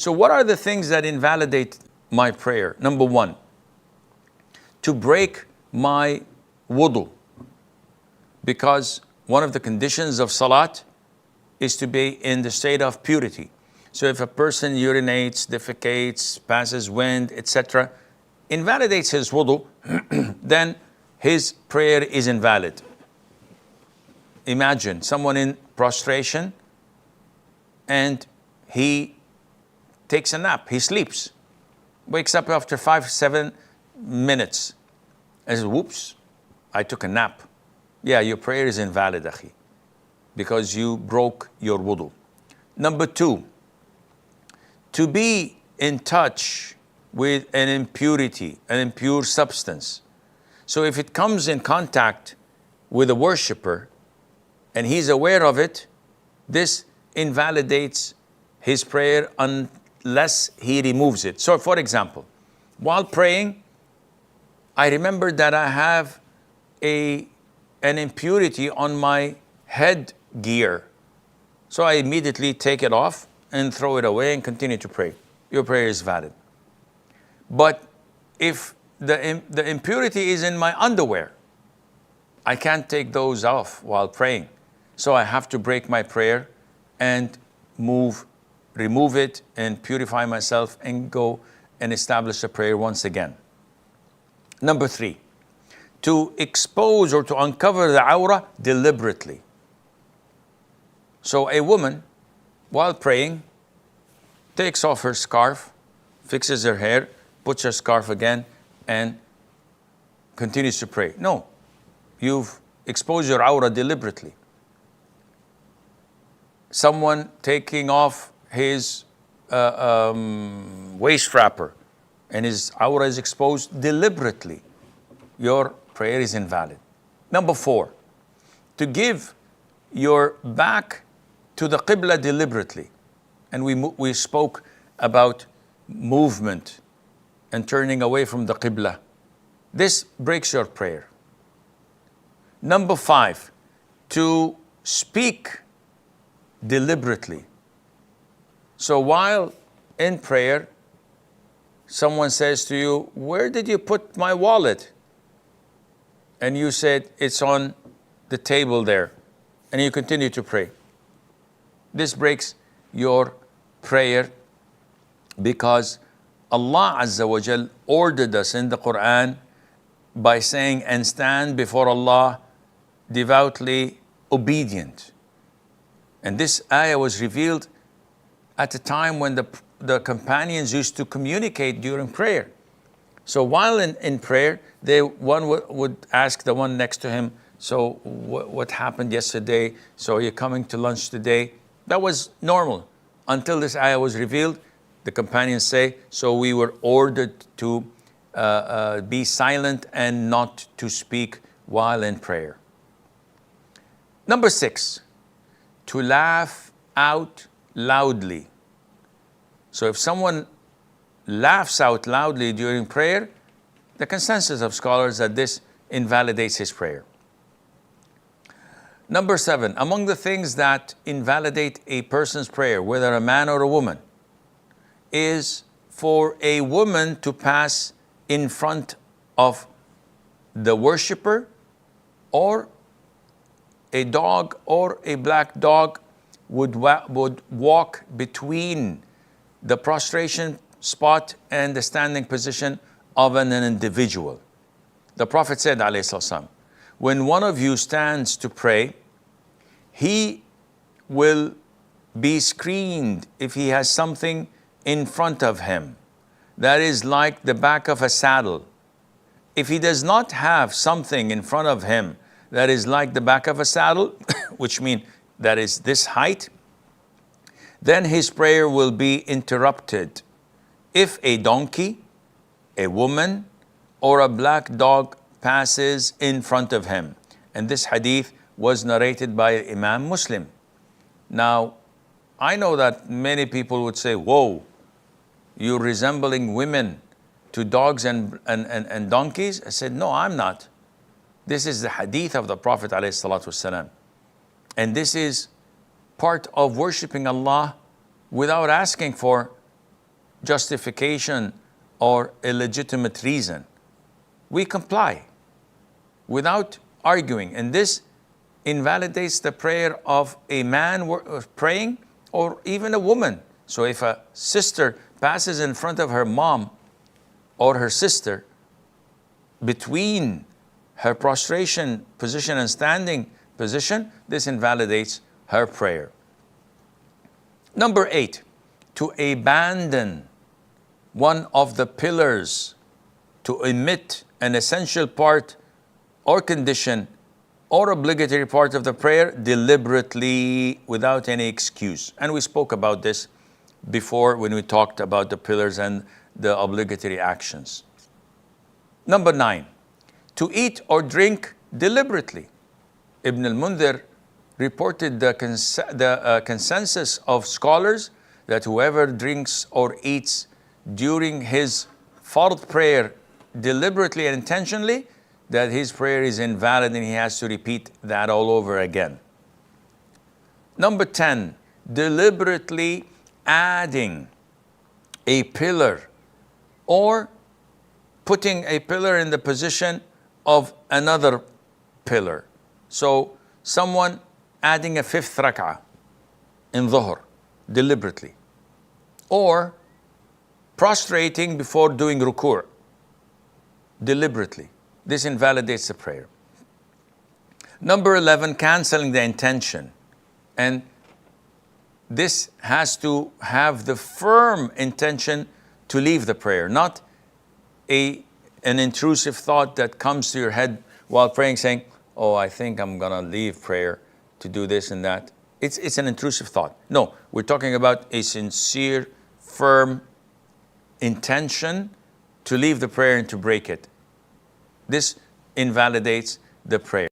So what are the things that invalidate my prayer? Number one, to break my wudu, because one of the conditions of salat is to be in the state of purity. So if a person urinates, defecates, passes wind, etc., invalidates his wudu, then his prayer is invalid. Imagine someone in prostration and he takes a nap, he sleeps, wakes up after 5-7 minutes and says, whoops, I took a nap. Yeah, your prayer is invalid, akhi, because you broke your wudu. Number two, to be in touch with an impurity, an impure substance. So if it comes in contact with a worshipper and he's aware of it, this invalidates his prayer unless he removes it. So for example, while praying, I remember that I have an impurity on my headgear. So I immediately take it off and throw it away and continue to pray. Your prayer is valid. But if the impurity is in my underwear, I can't take those off while praying. So I have to break my prayer and remove it and purify myself and go and establish a prayer once again. Number three, to expose or to uncover the awrah deliberately. So a woman, while praying, takes off her scarf, fixes her hair, puts her scarf again, and continues to pray. No, you've exposed your awrah deliberately. Someone taking off his waist wrapper and his awrah is exposed deliberately, your prayer is invalid. Number four, to give your back to the qibla deliberately. And we spoke about movement and turning away from the qibla. This breaks your prayer. Number five, to speak deliberately. So while in prayer, someone says to you, where did you put my wallet? And you said, it's on the table there. And you continue to pray. This breaks your prayer because Allah Azza wa Jal ordered us in the Quran by saying, and stand before Allah devoutly obedient. And this ayah was revealed at a time when the companions used to communicate during prayer. So while in prayer, one would ask the one next to him, so what happened yesterday? So are you coming to lunch today? That was normal until this ayah was revealed. The companions say, so we were ordered to be silent and not to speak while in prayer. Number six, to laugh out loudly. So if someone laughs out loudly during prayer, the consensus of scholars that this invalidates his prayer. Number seven, among the things that invalidate a person's prayer, whether a man or a woman, is for a woman to pass in front of the worshipper, or a dog or a black dog would walk between the prostration spot and the standing position of an individual. The Prophet said, alayhi salam, when one of you stands to pray, he will be screened if he has something in front of him that is like the back of a saddle. If he does not have something in front of him that is like the back of a saddle, which means that is this height, then his prayer will be interrupted. If a donkey, a woman, or a black dog passes in front of him. And this hadith was narrated by Imam Muslim. Now, I know that many people would say, whoa, you're resembling women to dogs and donkeys? I said, no, I'm not. This is the hadith of the Prophet ﷺ. And this is part of worshiping Allah without asking for justification or illegitimate reason, we comply without arguing. And this invalidates the prayer of a man praying or even a woman. So if a sister passes in front of her mom or her sister, between her prostration position and standing position, this invalidates her prayer. Number 8, to abandon one of the pillars, to omit an essential part or condition or obligatory part of the prayer deliberately without any excuse. And we spoke about this before when we talked about the pillars and the obligatory actions. Number 9, to eat or drink deliberately. Ibn al-Mundhir reported the consensus of scholars that whoever drinks or eats during his fard prayer deliberately and intentionally, that his prayer is invalid and he has to repeat that all over again. Number 10, deliberately adding a pillar or putting a pillar in the position of another pillar. So someone adding a 5th rak'ah in dhuhr deliberately, or prostrating before doing ruku' deliberately. This invalidates the prayer. Number 11, canceling the intention. And this has to have the firm intention to leave the prayer, not an intrusive thought that comes to your head while praying saying, oh, I think I'm gonna leave prayer to do this and that. It's an intrusive thought. No, we're talking about a sincere, firm intention to leave the prayer and to break it. This invalidates the prayer.